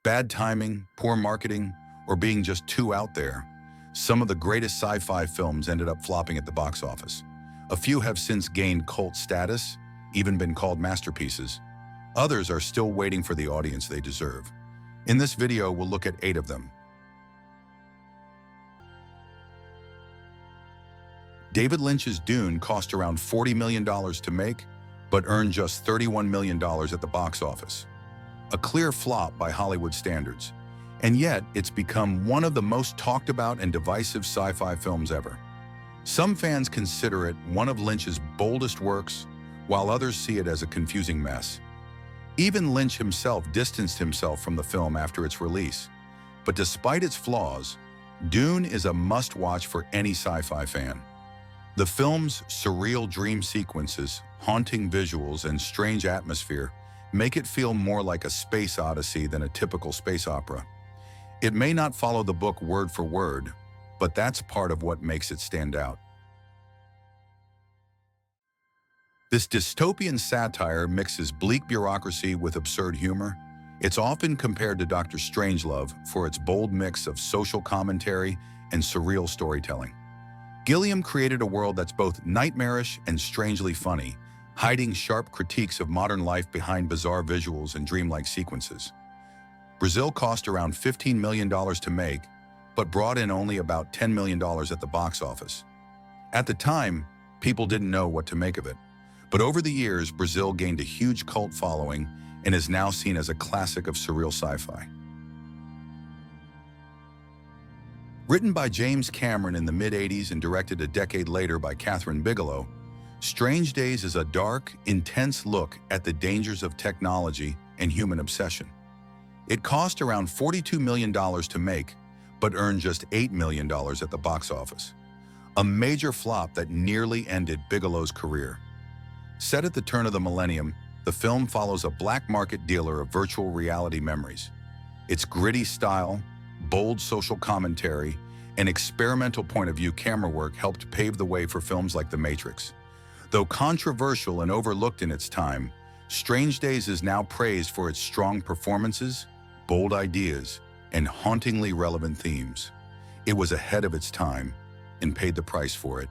Bad timing, poor marketing, or being just too out there, some of the greatest sci-fi films ended up flopping at the box office. A few have since gained cult status, even been called masterpieces. Others are still waiting for the audience they deserve. In this video, we'll look at 8 of them. David Lynch's Dune cost around $40 million to make, but earned just $31 million at the box office. A clear flop by Hollywood standards, and yet it's become one of the most talked about and divisive sci-fi films ever. Some fans consider it one of Lynch's boldest works, while others see it as a confusing mess. Even Lynch himself distanced himself from the film after its release. But despite its flaws, Dune is a must-watch for any sci-fi fan. The film's surreal dream sequences, haunting visuals, and strange atmosphere make it feel more like a space odyssey than a typical space opera. It may not follow the book word for word, but that's part of what makes it stand out. This dystopian satire mixes bleak bureaucracy with absurd humor. It's often compared to Dr. Strangelove for its bold mix of social commentary and surreal storytelling. Gilliam created a world that's both nightmarish and strangely funny, hiding sharp critiques of modern life behind bizarre visuals and dreamlike sequences. Brazil cost around $15 million to make, but brought in only about $10 million at the box office. At the time, people didn't know what to make of it. But over the years, Brazil gained a huge cult following and is now seen as a classic of surreal sci-fi. Written by James Cameron in the mid-'80s and directed a decade later by Kathryn Bigelow, Strange Days is a dark, intense look at the dangers of technology and human obsession. It cost around $42 million to make, but earned just $8 million at the box office. A major flop that nearly ended Bigelow's career. Set at the turn of the millennium, the film follows a black market dealer of virtual reality memories. Its gritty style, bold social commentary, and experimental point-of-view camera work helped pave the way for films like The Matrix. Though controversial and overlooked in its time, Strange Days is now praised for its strong performances, bold ideas, and hauntingly relevant themes. It was ahead of its time and paid the price for it.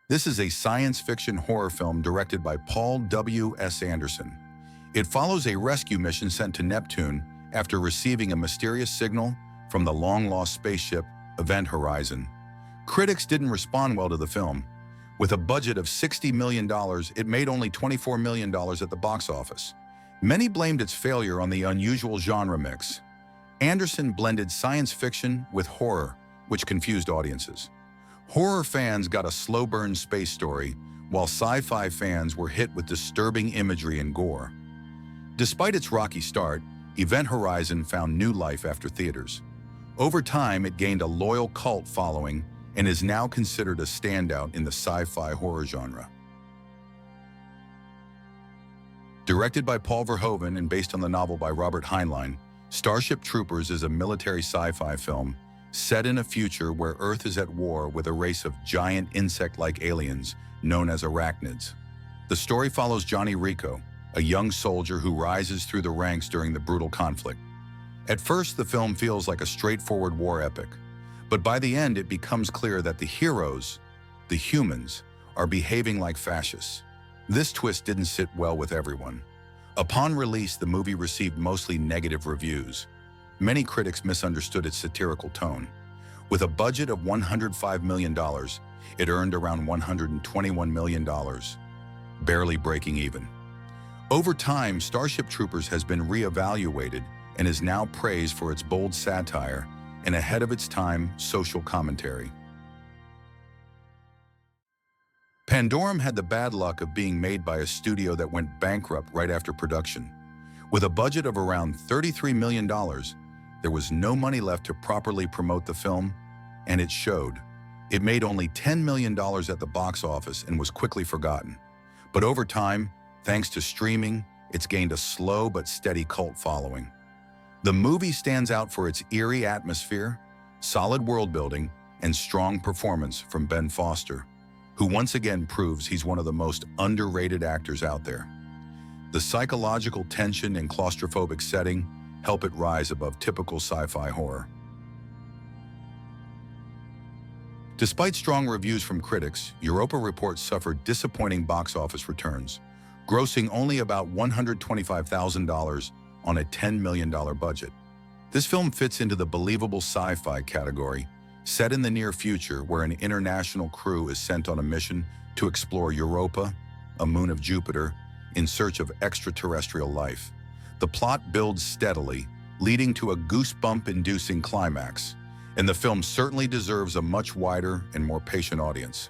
This is a science fiction horror film directed by Paul W.S. Anderson. It follows a rescue mission sent to Neptune after receiving a mysterious signal from the long-lost spaceship Event Horizon. Critics didn't respond well to the film. With a budget of $60 million, it made only $24 million at the box office. Many blamed its failure on the unusual genre mix. Anderson blended science fiction with horror, which confused audiences. Horror fans got a slow-burn space story, while sci-fi fans were hit with disturbing imagery and gore. Despite its rocky start, Event Horizon found new life after theaters. Over time, it gained a loyal cult following and is now considered a standout in the sci-fi horror genre. Directed by Paul Verhoeven and based on the novel by Robert Heinlein, Starship Troopers is a military sci-fi film set in a future where Earth is at war with a race of giant insect-like aliens known as arachnids. The story follows Johnny Rico, a young soldier who rises through the ranks during the brutal conflict. At first, the film feels like a straightforward war epic, but by the end it becomes clear that the heroes, the humans, are behaving like fascists. This twist didn't sit well with everyone. Upon release, the movie received mostly negative reviews. Many critics misunderstood its satirical tone. With a budget of $105 million, it earned around $121 million, barely breaking even. Over time, Starship Troopers has been re-evaluated and is now praised for its bold satire and ahead of its time social commentary. Pandorum had the bad luck of being made by a studio that went bankrupt right after production. With a budget of around $33 million, there was no money left to properly promote the film, and it showed. It made only $10 million at the box office and was quickly forgotten. But over time, thanks to streaming, it's gained a slow but steady cult following. The movie stands out for its eerie atmosphere, solid world-building, and strong performance from Ben Foster, who once again proves he's one of the most underrated actors out there. The psychological tension and claustrophobic setting help it rise above typical sci-fi horror. Despite strong reviews from critics, Europa Report suffered disappointing box office returns, grossing only about $125,000 on a $10 million budget. This film fits into the believable sci-fi category, set in the near future where an international crew is sent on a mission to explore Europa, a moon of Jupiter, in search of extraterrestrial life. The plot builds steadily, leading to a goosebump-inducing climax, and the film certainly deserves a much wider and more patient audience.